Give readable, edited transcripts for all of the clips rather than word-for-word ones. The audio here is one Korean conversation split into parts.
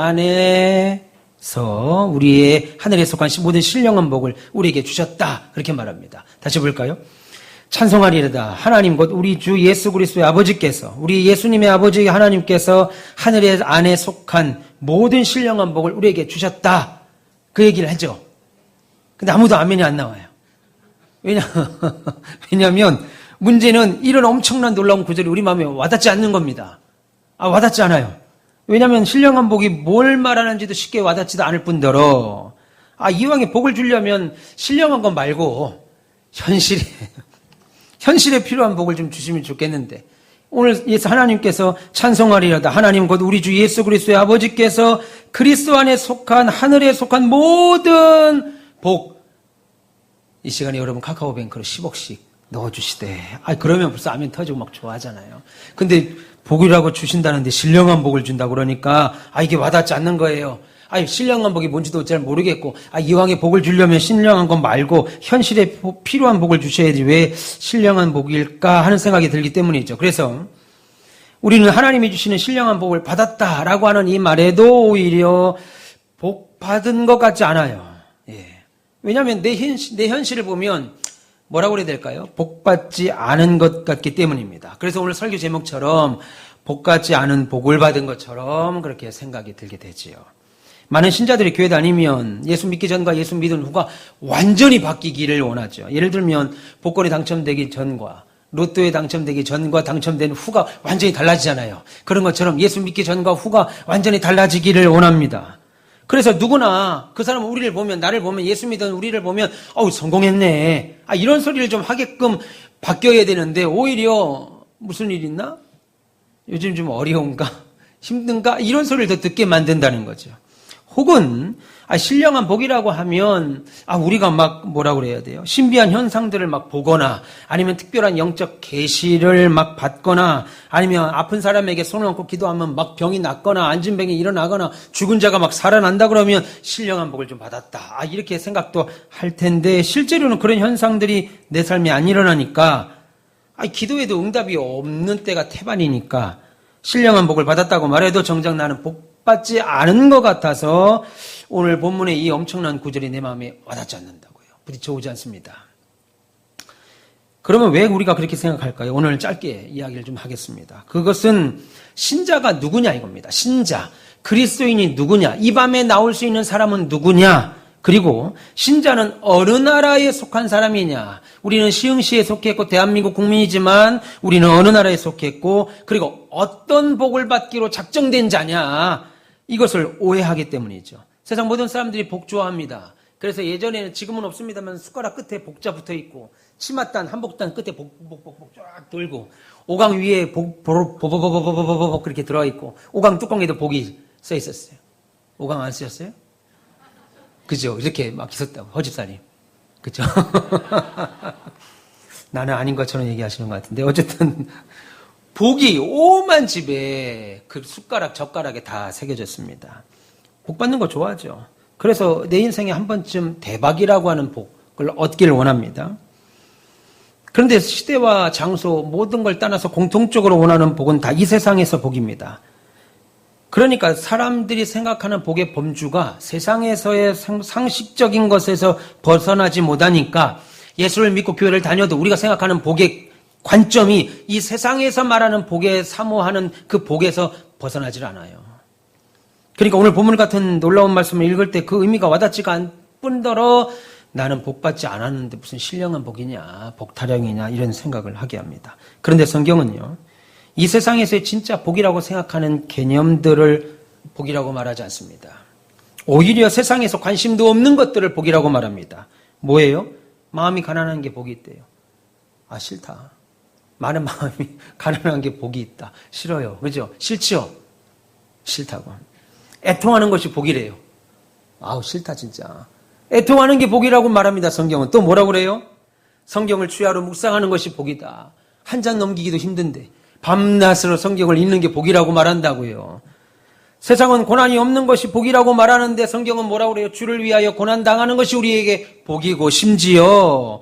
안에서 우리의 하늘에 속한 모든 신령한 복을 우리에게 주셨다. 그렇게 말합니다. 다시 볼까요? 찬송하리로다. 하나님 곧 우리 주 예수 그리스도의 아버지께서, 우리 예수님의 아버지 하나님께서 하늘의 안에 속한 모든 신령한 복을 우리에게 주셨다. 그 얘기를 하죠. 근데 아무도 아멘이 안 나와요. 왜냐하면 문제는 이런 엄청난 놀라운 구절이 우리 마음에 와닿지 않는 겁니다. 와닿지 않아요. 왜냐하면 신령한 복이 뭘 말하는지도 쉽게 와닿지도 않을 뿐더러 이왕에 복을 주려면 신령한 것 말고 현실에 필요한 복을 좀 주시면 좋겠는데, 오늘 예수 하나님께서 찬송하리로다. 하나님 곧 우리 주 예수 그리스도의 아버지께서 그리스도 안에 속한 하늘에 속한 모든 복, 이 시간에 여러분 카카오뱅크로 10억씩 넣어주시대. 그러면 벌써 아멘 터지고 막 좋아하잖아요. 근데 복이라고 주신다는데 신령한 복을 준다고 그러니까 이게 와닿지 않는 거예요. 신령한 복이 뭔지도 잘 모르겠고, 이왕에 복을 주려면 신령한 것 말고 현실에 필요한 복을 주셔야지 왜 신령한 복일까 하는 생각이 들기 때문이죠. 그래서 우리는 하나님이 주시는 신령한 복을 받았다라고 하는 이 말에도 오히려 복 받은 것 같지 않아요. 왜냐하면 내 현실을 보면 뭐라고 그래야 될까요? 복 받지 않은 것 같기 때문입니다. 그래서 오늘 설교 제목처럼 복 받지 않은 복을 받은 것처럼 그렇게 생각이 들게 되지요. 많은 신자들이 교회 다니면 예수 믿기 전과 예수 믿은 후가 완전히 바뀌기를 원하죠. 예를 들면 복권에 당첨되기 전과 로또에 당첨되기 전과 당첨된 후가 완전히 달라지잖아요. 그런 것처럼 예수 믿기 전과 후가 완전히 달라지기를 원합니다. 그래서 누구나 그 사람은 우리를 보면, 나를 보면, 예수 믿은 우리를 보면 성공했네, 이런 소리를 좀 하게끔 바뀌어야 되는데 오히려 무슨 일 있나? 요즘 좀 어려운가? 힘든가? 이런 소리를 더 듣게 만든다는 거죠. 혹은 신령한 복이라고 하면 우리가 막 뭐라고 그래야 돼요? 신비한 현상들을 막 보거나, 아니면 특별한 영적 계시를 막 받거나, 아니면 아픈 사람에게 손을 얹고 기도하면 막 병이 낫거나 앉은 병이 일어나거나 죽은 자가 막 살아난다 그러면 신령한 복을 좀 받았다, 이렇게 생각도 할 텐데, 실제로는 그런 현상들이 내 삶에 안 일어나니까 기도에도 응답이 없는 때가 태반이니까 신령한 복을 받았다고 말해도 정작 나는 복 받지 않은 것 같아서 오늘 본문의 이 엄청난 구절이 내 마음에 와닿지 않는다고요. 부딪혀 오지 않습니다. 그러면 왜 우리가 그렇게 생각할까요? 오늘 짧게 이야기를 좀 하겠습니다. 그것은 신자가 누구냐 이겁니다. 신자, 그리스도인이 누구냐, 이 밤에 나올 수 있는 사람은 누구냐, 그리고 신자는 어느 나라에 속한 사람이냐. 우리는 시흥시에 속했고 대한민국 국민이지만 우리는 어느 나라에 속했고, 그리고 어떤 복을 받기로 작정된 자냐, 이것을 오해하기 때문이죠. 세상 모든 사람들이 복 좋아합니다. 그래서 예전에는, 지금은 없습니다만, 숟가락 끝에 복자 붙어 있고, 치맛단, 한복단 끝에 복 쫙 돌고, 오강 위에 보보보보보보보보 그렇게 들어가 있고, 오강 뚜껑에도 복이 써 있었어요. 오강 안 쓰셨어요? 그죠? 이렇게 막 있었다고, 허집사님. 그죠? 나는 아닌 것처럼 얘기하시는 것 같은데, 어쨌든 복이 오만 집에 그 숟가락, 젓가락에 다 새겨졌습니다. 복 받는 거 좋아하죠. 그래서 내 인생에 한 번쯤 대박이라고 하는 복을 얻기를 원합니다. 그런데 시대와 장소 모든 걸 떠나서 공통적으로 원하는 복은 다 이 세상에서 복입니다. 그러니까 사람들이 생각하는 복의 범주가 세상에서의 상식적인 것에서 벗어나지 못하니까 예수를 믿고 교회를 다녀도 우리가 생각하는 복의 관점이 이 세상에서 말하는 복에 사모하는 그 복에서 벗어나질 않아요. 그러니까 오늘 본문 같은 놀라운 말씀을 읽을 때 그 의미가 와닿지가 않을 뿐더러 나는 복 받지 않았는데 무슨 신령한 복이냐, 복타령이냐, 이런 생각을 하게 합니다. 그런데 성경은요, 이 세상에서의 진짜 복이라고 생각하는 개념들을 복이라고 말하지 않습니다. 오히려 세상에서 관심도 없는 것들을 복이라고 말합니다. 뭐예요? 마음이 가난한 게 복이 있대요. 싫다. 많은 마음이 가난한 게 복이 있다. 싫어요. 그죠? 싫지요? 싫다고. 애통하는 것이 복이래요. 싫다 진짜. 애통하는 게 복이라고 말합니다. 성경은. 또 뭐라고 그래요? 성경을 주야로 묵상하는 것이 복이다. 한 장 넘기기도 힘든데 밤낮으로 성경을 읽는 게 복이라고 말한다고요. 세상은 고난이 없는 것이 복이라고 말하는데 성경은 뭐라고 그래요? 주를 위하여 고난당하는 것이 우리에게 복이고 심지어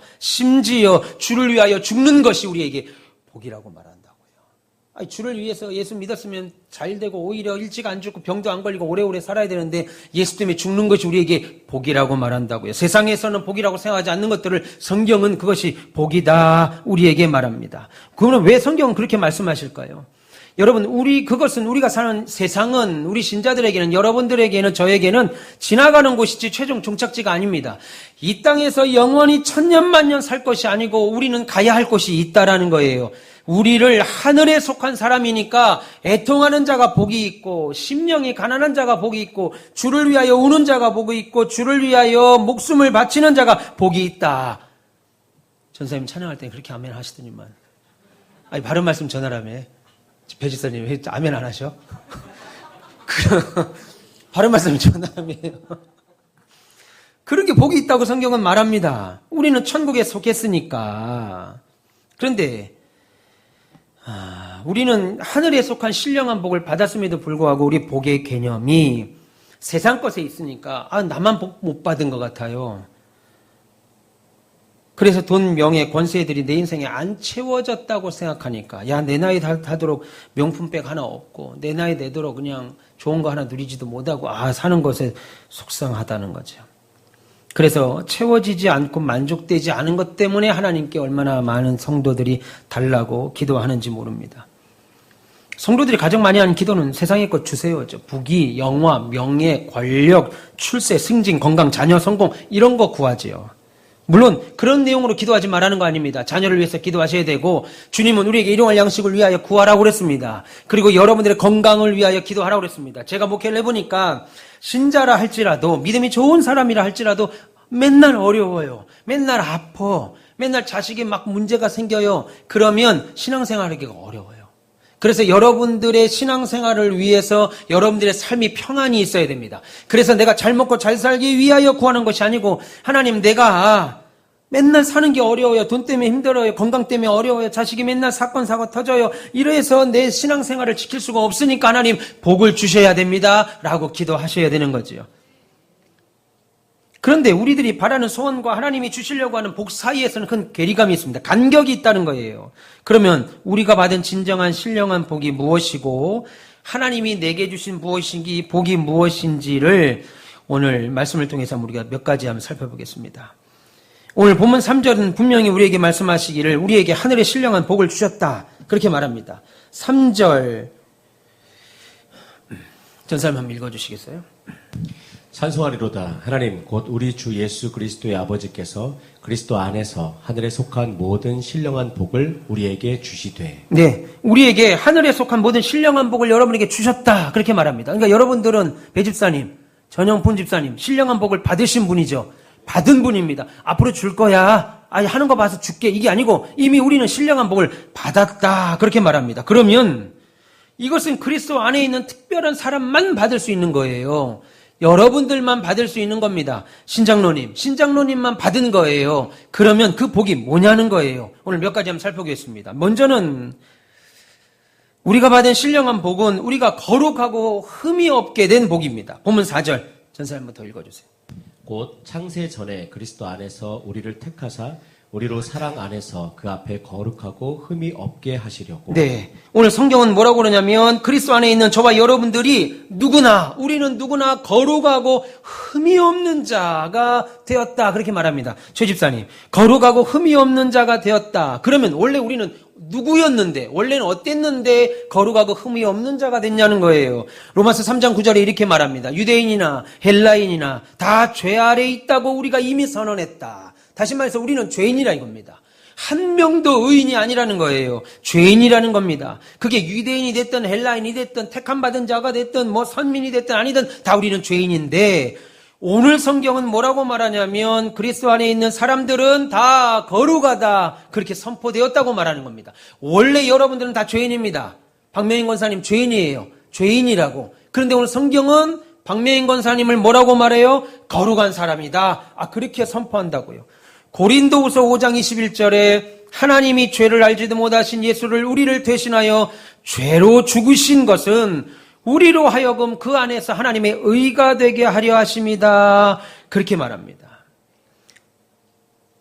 주를 위하여 죽는 것이 우리에게 복이라고 말한다고요. 아니, 주를 위해서 예수 믿었으면 잘 되고 오히려 일찍 안 죽고 병도 안 걸리고 오래오래 살아야 되는데 예수 때문에 죽는 것이 우리에게 복이라고 말한다고요. 세상에서는 복이라고 생각하지 않는 것들을 성경은 그것이 복이다 우리에게 말합니다. 그러면 왜 성경은 그렇게 말씀하실까요? 여러분, 그것은 우리가 사는 세상은 우리 신자들에게는, 여러분들에게는, 저에게는 지나가는 곳이지 최종 종착지가 아닙니다. 이 땅에서 영원히 천년만년 살 것이 아니고 우리는 가야 할 곳이 있다라는 거예요. 우리를 하늘에 속한 사람이니까 애통하는 자가 복이 있고, 심령이 가난한 자가 복이 있고, 주를 위하여 우는 자가 복이 있고, 주를 위하여 목숨을 바치는 자가 복이 있다. 전사님 찬양할 때 그렇게 아멘 하시더니만. 아니, 바른 말씀 전하라며. 배 집사님 왜 아멘 안 하셔? 바른 말씀 전하라며. 그런 게 복이 있다고 성경은 말합니다. 우리는 천국에 속했으니까. 그런데 우리는 하늘에 속한 신령한 복을 받았음에도 불구하고 우리 복의 개념이 세상 것에 있으니까 나만 복 못 받은 것 같아요. 그래서 돈, 명예, 권세들이 내 인생에 안 채워졌다고 생각하니까 야, 내 나이 다도록 명품백 하나 없고 내 나이 되도록 그냥 좋은 거 하나 누리지도 못하고 사는 것에 속상하다는 거죠. 그래서 채워지지 않고 만족되지 않은 것 때문에 하나님께 얼마나 많은 성도들이 달라고 기도하는지 모릅니다. 성도들이 가장 많이 하는 기도는 세상의 것 주세요죠. 부귀, 영화, 명예, 권력, 출세, 승진, 건강, 자녀, 성공 이런 거 구하지요. 물론 그런 내용으로 기도하지 말라는 거 아닙니다. 자녀를 위해서 기도하셔야 되고 주님은 우리에게 일용할 양식을 위하여 구하라고 그랬습니다. 그리고 여러분들의 건강을 위하여 기도하라고 그랬습니다. 제가 목회를 해보니까 신자라 할지라도 믿음이 좋은 사람이라 할지라도 맨날 어려워요. 맨날 아파. 맨날 자식이 막 문제가 생겨요. 그러면 신앙생활하기가 어려워요. 그래서 여러분들의 신앙생활을 위해서 여러분들의 삶이 평안이 있어야 됩니다. 그래서 내가 잘 먹고 잘 살기 위하여 구하는 것이 아니고 하나님 내가 맨날 사는 게 어려워요. 돈 때문에 힘들어요. 건강 때문에 어려워요. 자식이 맨날 사건 사고 터져요. 이래서 내 신앙생활을 지킬 수가 없으니까 하나님 복을 주셔야 됩니다. 라고 기도하셔야 되는 거지요. 그런데 우리들이 바라는 소원과 하나님이 주시려고 하는 복 사이에서는 큰 괴리감이 있습니다. 간격이 있다는 거예요. 그러면 우리가 받은 진정한 신령한 복이 무엇이고 하나님이 내게 주신 무엇인지 복이 무엇인지를 오늘 말씀을 통해서 우리가 몇 가지 한번 살펴보겠습니다. 오늘 본문 3절은 분명히 우리에게 말씀하시기를 우리에게 하늘의 신령한 복을 주셨다. 그렇게 말합니다. 3절 전사님 한번 읽어주시겠어요? 찬송하리로다. 하나님 곧 우리 주 예수 그리스도의 아버지께서 그리스도 안에서 하늘에 속한 모든 신령한 복을 우리에게 주시되. 네, 우리에게 하늘에 속한 모든 신령한 복을 여러분에게 주셨다. 그렇게 말합니다. 그러니까 여러분들은 배집사님, 전영폰 집사님 신령한 복을 받으신 분이죠. 받은 분입니다. 앞으로 줄 거야. 하는 거 봐서 줄게. 이게 아니고 이미 우리는 신령한 복을 받았다. 그렇게 말합니다. 그러면 이것은 그리스도 안에 있는 특별한 사람만 받을 수 있는 거예요. 여러분들만 받을 수 있는 겁니다. 신장로님만 받은 거예요. 그러면 그 복이 뭐냐는 거예요. 오늘 몇 가지 한번 살펴보겠습니다. 먼저는 우리가 받은 신령한 복은 우리가 거룩하고 흠이 없게 된 복입니다. 본문 4절 전사님 한번 더 읽어주세요. 곧 창세 전에 그리스도 안에서 우리를 택하사 우리로 사랑 안에서 그 앞에 거룩하고 흠이 없게 하시려고. 네, 오늘 성경은 뭐라고 그러냐면 그리스도 안에 있는 저와 여러분들이 우리는 누구나 거룩하고 흠이 없는 자가 되었다. 그렇게 말합니다. 최 집사님, 거룩하고 흠이 없는 자가 되었다. 그러면 원래 우리는 누구였는데, 원래는 어땠는데 거룩하고 흠이 없는 자가 됐냐는 거예요. 로마서 3장 9절에 이렇게 말합니다. 유대인이나 헬라인이나 다 죄 아래에 있다고 우리가 이미 선언했다. 다시 말해서 우리는 죄인이라 이겁니다. 한 명도 의인이 아니라는 거예요. 죄인이라는 겁니다. 그게 유대인이 됐든 헬라인이 됐든 택함받은 자가 됐든 선민이 됐든 아니든 다 우리는 죄인인데 오늘 성경은 뭐라고 말하냐면 그리스도 안에 있는 사람들은 다 거룩하다 그렇게 선포되었다고 말하는 겁니다. 원래 여러분들은 다 죄인입니다. 박명인 권사님 죄인이에요. 죄인이라고. 그런데 오늘 성경은 박명인 권사님을 뭐라고 말해요? 거룩한 사람이다. 그렇게 선포한다고요. 고린도후서 5장 21절에 하나님이 죄를 알지도 못하신 예수를 우리를 대신하여 죄로 죽으신 것은 우리로 하여금 그 안에서 하나님의 의가 되게 하려 하심이다. 그렇게 말합니다.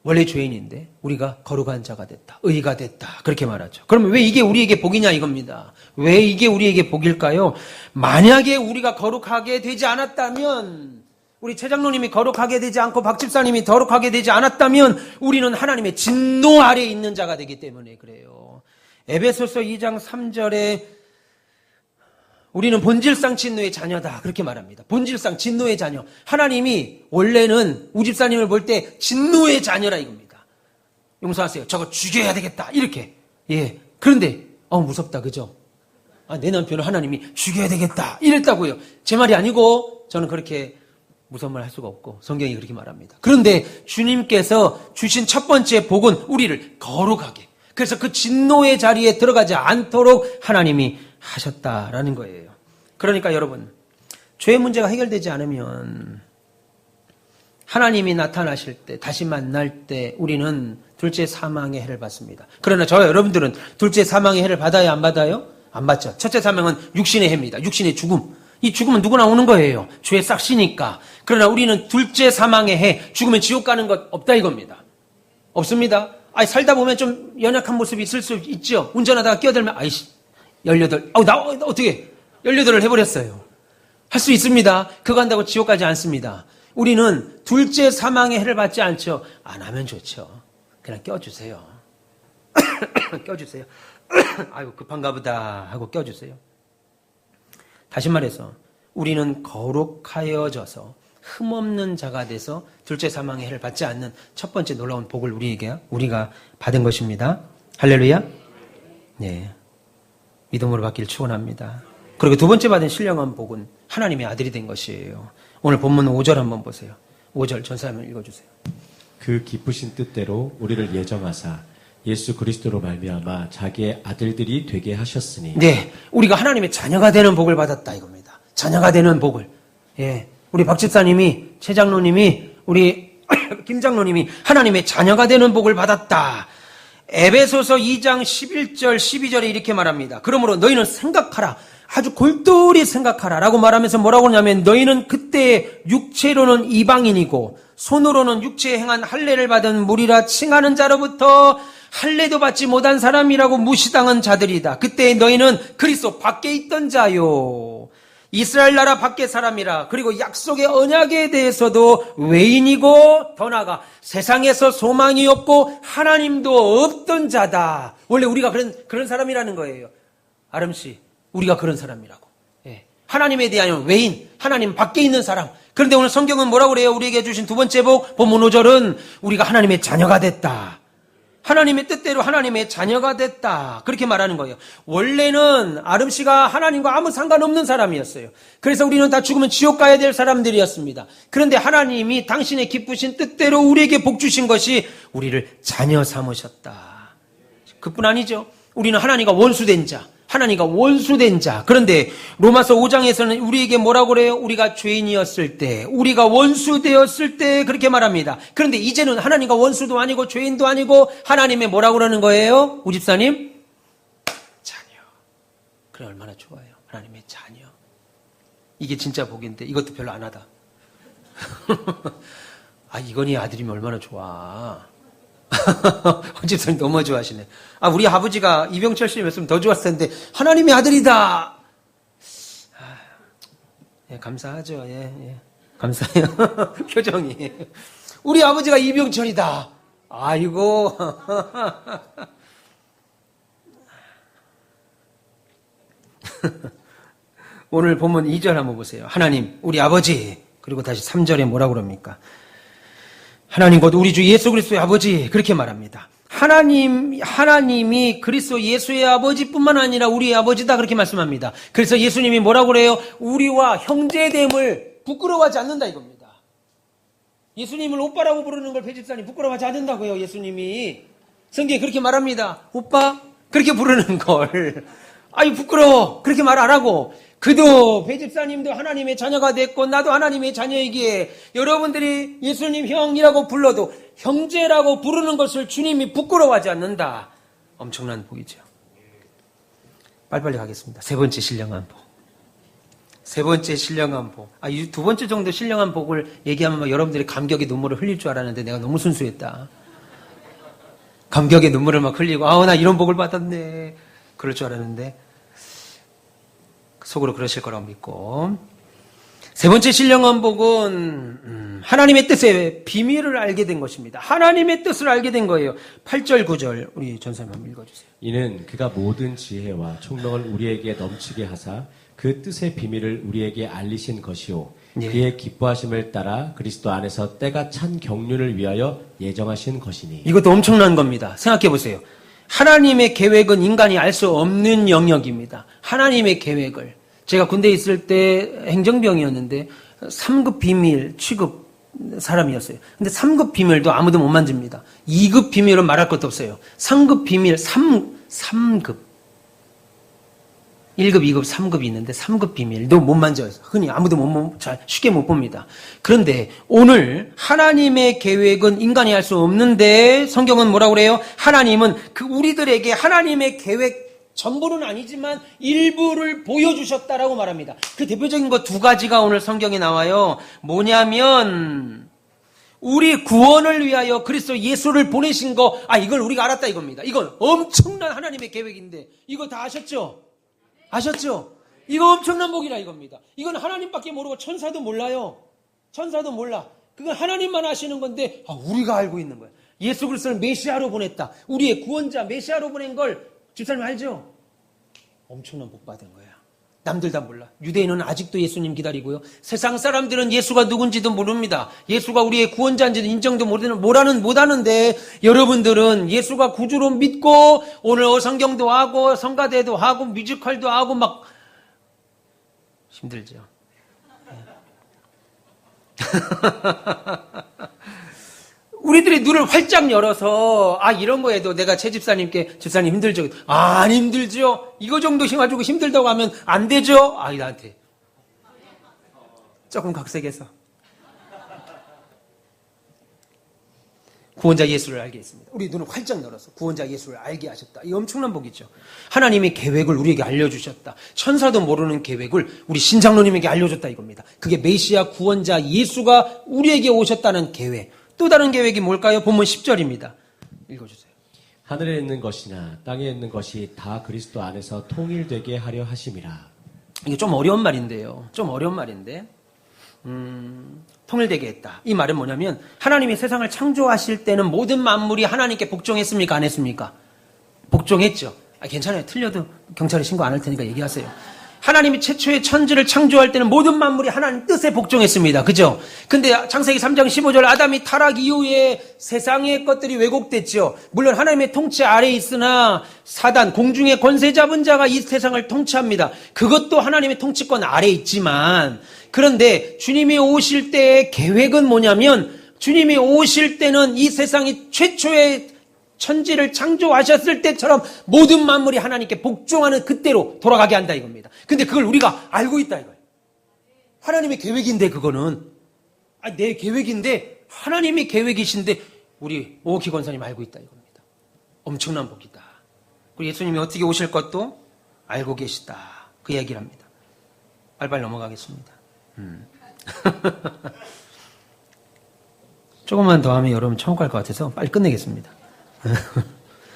원래 죄인인데 우리가 거룩한 자가 됐다. 의가 됐다. 그렇게 말하죠. 그러면 왜 이게 우리에게 복이냐 이겁니다. 왜 이게 우리에게 복일까요? 만약에 우리가 거룩하게 되지 않았다면, 우리 최장로님이 거룩하게 되지 않고 박 집사님이 거룩하게 되지 않았다면 우리는 하나님의 진노 아래에 있는 자가 되기 때문에 그래요. 에베소서 2장 3절에 우리는 본질상 진노의 자녀다. 그렇게 말합니다. 본질상 진노의 자녀. 하나님이 원래는 우 집사님을 볼 때 진노의 자녀라 이겁니다. 용서하세요. 저거 죽여야 되겠다. 이렇게. 예. 그런데, 무섭다. 그죠? 내 남편을 하나님이 죽여야 되겠다. 이랬다고요. 제 말이 아니고 저는 그렇게 무서운 말 할 수가 없고 성경이 그렇게 말합니다. 그런데 주님께서 주신 첫 번째 복은 우리를 거룩하게. 그래서 그 진노의 자리에 들어가지 않도록 하나님이 하셨다라는 거예요. 그러니까 여러분, 죄의 문제가 해결되지 않으면 하나님이 나타나실 때, 다시 만날 때 우리는 둘째 사망의 해를 받습니다. 그러나 저와 여러분들은 둘째 사망의 해를 받아야 안 받아요? 안 받죠. 첫째 사망은 육신의 해입니다. 육신의 죽음. 이 죽음은 누구나 오는 거예요. 죄의 싹시니까. 그러나 우리는 둘째 사망의 해, 죽으면 지옥 가는 것 없다 이겁니다. 없습니다. 살다 보면 좀 연약한 모습이 있을 수 있죠. 운전하다가 끼어들면 18, 어떻게 18을 해버렸어요. 할 수 있습니다. 그거 한다고 지옥 가지 않습니다. 우리는 둘째 사망의 해를 받지 않죠. 안 하면 좋죠. 그냥 껴주세요. 껴주세요. 아이고 급한가 보다 하고 껴주세요. 다시 말해서 우리는 거룩하여져서 흠없는 자가 돼서 둘째 사망의 해를 받지 않는 첫 번째 놀라운 복을 우리가 받은 것입니다. 할렐루야. 네. 믿음으로 받기를 축원합니다. 그리고 두 번째 받은 신령한 복은 하나님의 아들이 된 것이에요. 오늘 본문 5절 한번 보세요. 5절 전사님을 읽어주세요. 그 기쁘신 뜻대로 우리를 예정하사 예수 그리스도로 말미암아 자기의 아들들이 되게 하셨으니. 네, 우리가 하나님의 자녀가 되는 복을 받았다 이겁니다. 자녀가 되는 복을. 예, 우리 박 집사님이, 최 장로님이, 우리 김 장로님이 하나님의 자녀가 되는 복을 받았다. 에베소서 2장 11절 12절에 이렇게 말합니다. 그러므로 너희는 생각하라. 아주 골똘히 생각하라 라고 말하면서 뭐라고 하냐면, 너희는 그때 육체로는 이방인이고 손으로는 육체에 행한 할례를 받은 무리라 칭하는 자로부터 할례도 받지 못한 사람이라고 무시당한 자들이다. 그때 너희는 그리스도 밖에 있던 자요, 이스라엘 나라 밖의 사람이라. 그리고 약속의 언약에 대해서도 외인이고 더 나아가 세상에서 소망이 없고 하나님도 없던 자다. 원래 우리가 그런 사람이라는 거예요. 아름씨, 우리가 그런 사람이라고. 예. 하나님에 대한 외인, 하나님 밖에 있는 사람. 그런데 오늘 성경은 뭐라고 그래요? 우리에게 주신 두 번째 복, 본문 5절은 우리가 하나님의 자녀가 됐다. 하나님의 뜻대로 하나님의 자녀가 됐다. 그렇게 말하는 거예요. 원래는 아름 씨가 하나님과 아무 상관없는 사람이었어요. 그래서 우리는 다 죽으면 지옥 가야 될 사람들이었습니다. 그런데 하나님이 당신의 기쁘신 뜻대로 우리에게 복 주신 것이 우리를 자녀 삼으셨다. 그뿐 아니죠. 우리는 하나님과 원수된 자, 하나님과 원수된 자. 그런데 로마서 5장에서는 우리에게 뭐라고 그래요? 우리가 죄인이었을 때, 우리가 원수되었을 때 그렇게 말합니다. 그런데 이제는 하나님과 원수도 아니고 죄인도 아니고 하나님의 뭐라고 그러는 거예요? 우집사님? 자녀. 그래, 얼마나 좋아요. 하나님의 자녀. 이게 진짜 복인데 이것도 별로 안 하다. 이건희 아들이면 얼마나 좋아. 집사님 너무 좋아하시네. 우리 아버지가 이병철 씨였으면 더 좋았을 텐데 하나님의 아들이다. 예, 감사하죠. 예. 감사해요. 표정이. 우리 아버지가 이병철이다. 아이고. 오늘 본문 2절 한번 보세요. 하나님, 우리 아버지. 그리고 다시 3절에 뭐라고 그럽니까? 하나님 곧 우리 주 예수 그리스도의 아버지, 그렇게 말합니다. 하나님이 그리스도 예수의 아버지뿐만 아니라 우리의 아버지다, 그렇게 말씀합니다. 그래서 예수님이 뭐라고 그래요? 우리와 형제됨을 부끄러워하지 않는다 이겁니다. 예수님을 오빠라고 부르는 걸 배집사님 부끄러워하지 않는다고요. 예수님이 성경에 그렇게 말합니다. 오빠 그렇게 부르는 걸 부끄러워 그렇게 말 안 하고, 그도 배집사님도 하나님의 자녀가 됐고 나도 하나님의 자녀이기에 여러분들이 예수님 형이라고 불러도 형제라고 부르는 것을 주님이 부끄러워하지 않는다. 엄청난 복이죠. 빨리빨리 가겠습니다. 세 번째 신령한 복. 세 번째 신령한 복. 이 두 번째 정도 신령한 복을 얘기하면 여러분들이 감격의 눈물을 흘릴 줄 알았는데 내가 너무 순수했다. 감격의 눈물을 막 흘리고, 나 이런 복을 받았네. 그럴 줄 알았는데, 속으로 그러실 거라고 믿고. 세 번째 신령한 복은, 하나님의 뜻의 비밀을 알게 된 것입니다. 하나님의 뜻을 알게 된 거예요. 8절, 9절, 우리 전사님 한번 읽어주세요. 이는 그가 모든 지혜와 총명을 우리에게 넘치게 하사 그 뜻의 비밀을 우리에게 알리신 것이요. 예. 그의 기뻐하심을 따라 그리스도 안에서 때가 찬 경륜을 위하여 예정하신 것이니. 이것도 엄청난 겁니다. 생각해 보세요. 하나님의 계획은 인간이 알 수 없는 영역입니다. 하나님의 계획을. 제가 군대에 있을 때 행정병이었는데 3급 비밀 취급 사람이었어요. 근데 3급 비밀도 아무도 못 만집니다. 2급 비밀은 말할 것도 없어요. 3급 비밀, 3급. 1급, 2급, 3급이 있는데 3급 비밀도 못 만져요. 흔히 아무도 잘 쉽게 못 봅니다. 그런데 오늘 하나님의 계획은 인간이 할 수 없는데 성경은 뭐라고 그래요? 하나님은 그 우리들에게 하나님의 계획 전부는 아니지만 일부를 보여주셨다라고 말합니다. 그 대표적인 거 두 가지가 오늘 성경에 나와요. 뭐냐면 우리 구원을 위하여 그리스도 예수를 보내신 거, 이걸 우리가 알았다 이겁니다. 이건 엄청난 하나님의 계획인데 이거 다 아셨죠? 아셨죠? 이거 엄청난 복이라 이겁니다. 이건 하나님밖에 모르고 천사도 몰라요. 천사도 몰라. 그건 하나님만 아시는 건데 우리가 알고 있는 거예요. 예수 그리스도를 메시아로 보냈다. 우리의 구원자 메시아로 보낸 걸 집사님 알죠? 엄청난 복 받은 거야. 남들 다 몰라. 유대인은 아직도 예수님 기다리고요. 세상 사람들은 예수가 누군지도 모릅니다. 예수가 우리의 구원자인지도 인정도 못하는데 여러분들은 예수가 구주로 믿고 오늘 어성경도 하고 성가대도 하고 뮤지컬도 하고 막 힘들죠. 우리들이 눈을 활짝 열어서 이런 거에도 내가 최 집사님께 집사님 힘들죠? 안 힘들죠? 이거 정도 힘가지고 힘들다고 하면 안 되죠? 나한테 조금 각색해서 구원자 예수를 알게 했습니다. 우리 눈을 활짝 열어서 구원자 예수를 알게 하셨다. 이 엄청난 복이죠. 하나님의 계획을 우리에게 알려주셨다. 천사도 모르는 계획을 우리 신장로님에게 알려줬다 이겁니다. 그게 메시아 구원자 예수가 우리에게 오셨다는 계획. 또 다른 계획이 뭘까요? 본문 10절입니다. 읽어주세요. 하늘에 있는 것이나 땅에 있는 것이 다 그리스도 안에서 통일되게 하려 하심이라. 이게 좀 어려운 말인데요. 통일되게 했다. 이 말은 뭐냐면 하나님이 세상을 창조하실 때는 모든 만물이 하나님께 복종했습니까? 안 했습니까? 복종했죠. 괜찮아요. 틀려도 경찰에 신고 안 할 테니까 얘기하세요. 하나님이 최초의 천지를 창조할 때는 모든 만물이 하나님 뜻에 복종했습니다. 그죠? 근데 창세기 3장 15절 아담이 타락 이후에 세상의 것들이 왜곡됐죠. 물론 하나님의 통치 아래에 있으나 사단, 공중의 권세 잡은 자가 이 세상을 통치합니다. 그것도 하나님의 통치권 아래에 있지만 그런데 주님이 오실 때의 계획은 뭐냐면 주님이 오실 때는 이 세상이 최초의 천지를 창조하셨을 때처럼 모든 만물이 하나님께 복종하는 그때로 돌아가게 한다 이겁니다. 근데 그걸 우리가 알고 있다 이거예요. 하나님의 계획인데 그거는 내 계획인데 하나님의 계획이신데 우리 오키 권사님 알고 있다 이겁니다. 엄청난 복이다. 그리고 예수님이 어떻게 오실 것도 알고 계시다. 그 얘기를 합니다. 빨리빨리 넘어가겠습니다. 조금만 더 하면 여러분 천국 갈 것 같아서 빨리 끝내겠습니다.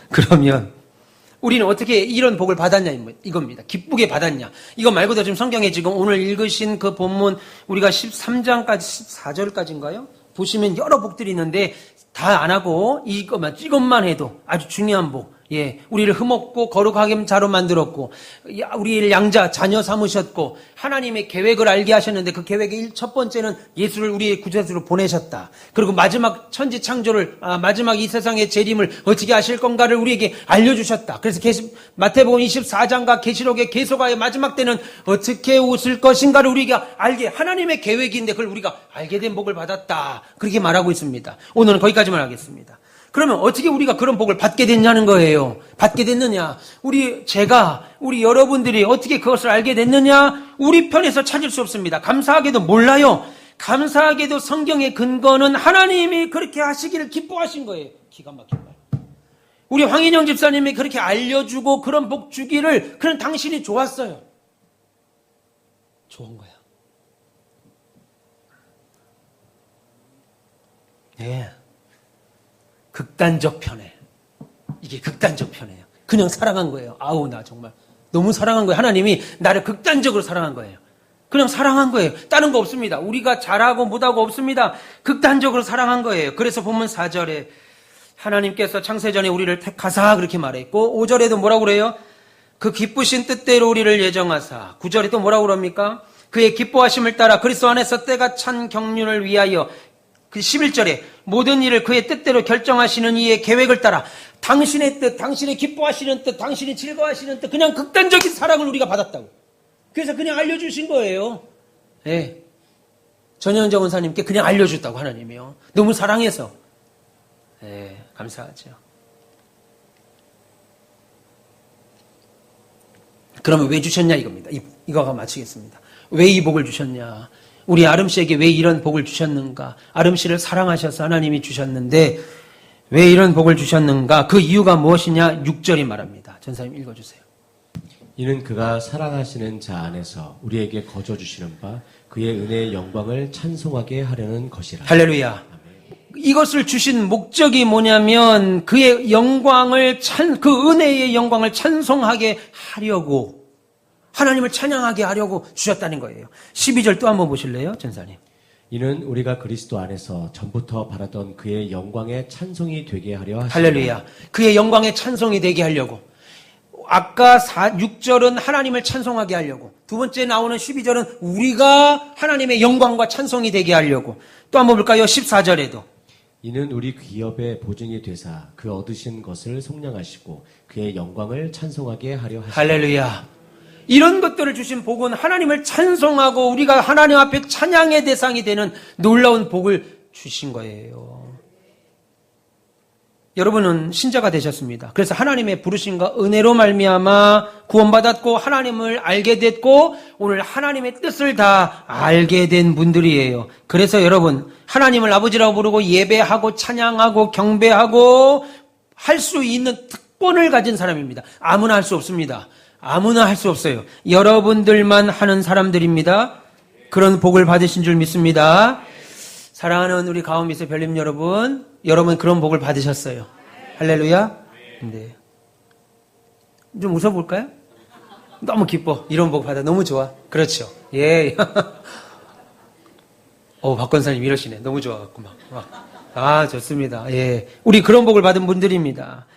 그러면 우리는 어떻게 이런 복을 받았냐 이겁니다. 기쁘게 받았냐. 이거 말고도 지금 성경에 지금 오늘 읽으신 그 본문 우리가 13장까지 14절까지인가요? 보시면 여러 복들이 있는데 다 안 하고 이것만 해도 아주 중요한 복. 우리를 흠없고 거룩하게 자로 만들었고 우리를 양자 자녀 삼으셨고 하나님의 계획을 알게 하셨는데 그 계획의 첫 번째는 예수를 우리의 구주로 보내셨다. 그리고 마지막 천지 창조를 마지막 이 세상의 재림을 어떻게 하실 건가를 우리에게 알려주셨다. 그래서 마태복음 24장과 계시록의 계속하여 마지막 때는 어떻게 오실 것인가를 우리가 알게 하나님의 계획인데 그걸 우리가 알게 된 복을 받았다. 그렇게 말하고 있습니다. 오늘은 거기까지만 하겠습니다. 그러면 어떻게 우리가 그런 복을 받게 됐냐는 거예요. 받게 됐느냐? 우리 여러분들이 어떻게 그것을 알게 됐느냐? 우리 편에서 찾을 수 없습니다. 감사하게도 몰라요. 감사하게도 성경의 근거는 하나님이 그렇게 하시기를 기뻐하신 거예요. 기가 막힌 말. 우리 황인영 집사님이 그렇게 알려주고 그런 복 주기를 그런 당신이 좋았어요. 좋은 거야. 극단적 편에 이게 극단적 편이에요. 그냥 사랑한 거예요. 아우, 나 정말 너무 사랑한 거예요. 하나님이 나를 극단적으로 사랑한 거예요. 그냥 사랑한 거예요. 다른 거 없습니다. 우리가 잘하고 못하고 없습니다. 극단적으로 사랑한 거예요. 그래서 본문 4절에 하나님께서 창세전에 우리를 택하사 그렇게 말했고 5절에도 뭐라고 그래요? 그 기쁘신 뜻대로 우리를 예정하사 9절에 또 뭐라고 그럽니까? 그의 기뻐하심을 따라 그리스도 안에서 때가 찬 경륜을 위하여 그 11절에 모든 일을 그의 뜻대로 결정하시는 이의 계획을 따라 당신의 뜻, 당신의 기뻐하시는 뜻, 당신이 즐거워하시는 뜻 그냥 극단적인 사랑을 우리가 받았다고. 그래서 그냥 알려주신 거예요. 예. 전현정 원사님께 그냥 알려줬다고 하나님이요. 너무 사랑해서. 예, 감사하죠. 그러면 왜 주셨냐 이겁니다. 이거가 마치겠습니다. 왜 이 복을 주셨냐? 우리 아름 씨에게 왜 이런 복을 주셨는가? 아름 씨를 사랑하셔서 하나님이 주셨는데 왜 이런 복을 주셨는가? 그 이유가 무엇이냐? 6절이 말합니다. 전사님 읽어주세요. 이는 그가 사랑하시는 자 안에서 우리에게 거저 주시는 바 그의 은혜의 영광을 찬송하게 하려는 것이라. 할렐루야. 이것을 주신 목적이 뭐냐면 그의 영광을 그 은혜의 영광을 찬송하게 하려고 하나님을 찬양하게 하려고 주셨다는 거예요. 12절 또 한번 보실래요, 전사님? 이는 우리가 그리스도 안에서 전부터 바라던 그의 영광의 찬송이 되게 하려 하시니라. 할렐루야. 그의 영광의 찬송이 되게 하려고. 아까 6절은 하나님을 찬송하게 하려고. 두 번째 나오는 12절은 우리가 하나님의 영광과 찬송이 되게 하려고. 또 한번 볼까요? 14절에도. 이는 우리 기업의 보증이 되사 그 얻으신 것을 속량하시고 그의 영광을 찬송하게 하려 하시니라. 할렐루야. 이런 것들을 주신 복은 하나님을 찬송하고 우리가 하나님 앞에 찬양의 대상이 되는 놀라운 복을 주신 거예요. 여러분은 신자가 되셨습니다. 그래서 하나님의 부르심과 은혜로 말미암아 구원받았고 하나님을 알게 됐고 오늘 하나님의 뜻을 다 알게 된 분들이에요. 그래서 여러분 하나님을 아버지라고 부르고 예배하고 찬양하고 경배하고 할 수 있는 특권을 가진 사람입니다. 아무나 할 수 없습니다. 아무나 할 수 없어요. 여러분들만 하는 사람들입니다. 그런 복을 받으신 줄 믿습니다. 사랑하는 우리 가오미스 별님 여러분, 여러분 그런 복을 받으셨어요. 할렐루야. 네. 좀 웃어볼까요? 너무 기뻐. 이런 복 받아. 너무 좋아. 그렇죠. 예. 박 권사님 이러시네. 너무 좋아갖고 막. 좋습니다. 예. 우리 그런 복을 받은 분들입니다.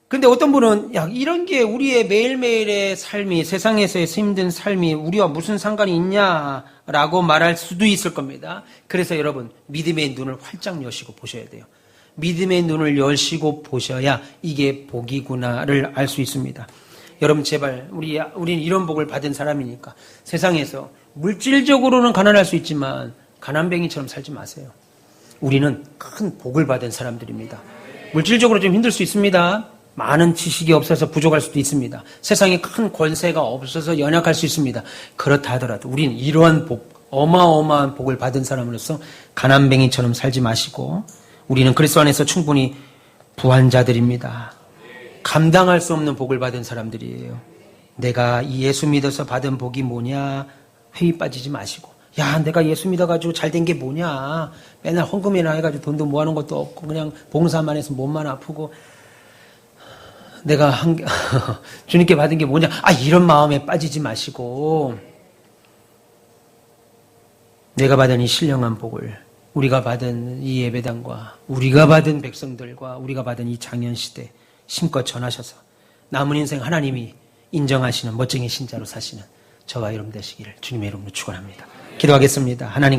근데 어떤 분은 이런 게 우리의 매일매일의 삶이 세상에서의 힘든 삶이 우리와 무슨 상관이 있냐라고 말할 수도 있을 겁니다. 그래서 여러분 믿음의 눈을 활짝 여시고 보셔야 돼요. 믿음의 눈을 여시고 보셔야 이게 복이구나를 알 수 있습니다. 여러분 제발 우리는 이런 복을 받은 사람이니까 세상에서 물질적으로는 가난할 수 있지만 가난뱅이처럼 살지 마세요. 우리는 큰 복을 받은 사람들입니다. 물질적으로 좀 힘들 수 있습니다. 많은 지식이 없어서 부족할 수도 있습니다. 세상에 큰 권세가 없어서 연약할 수 있습니다. 그렇다 하더라도 우리는 이러한 복, 어마어마한 복을 받은 사람으로서 가난뱅이처럼 살지 마시고 우리는 그리스도 안에서 충분히 부한 자들입니다. 감당할 수 없는 복을 받은 사람들이에요. 내가 이 예수 믿어서 받은 복이 뭐냐? 회의 빠지지 마시고 내가 예수 믿어가지고 잘된 게 뭐냐? 맨날 헌금이나 해가지고 돈도 모아놓은 것도 없고 그냥 봉사만 해서 몸만 아프고 내가 주님께 받은 게 뭐냐? 이런 마음에 빠지지 마시고 내가 받은 이 신령한 복을 우리가 받은 이 예배당과 우리가 받은 백성들과 우리가 받은 이 장년시대 힘껏 전하셔서 남은 인생 하나님이 인정하시는 멋쟁이 신자로 사시는 저와 여러분 되시기를 주님의 이름으로 축원합니다. 기도하겠습니다. 하나님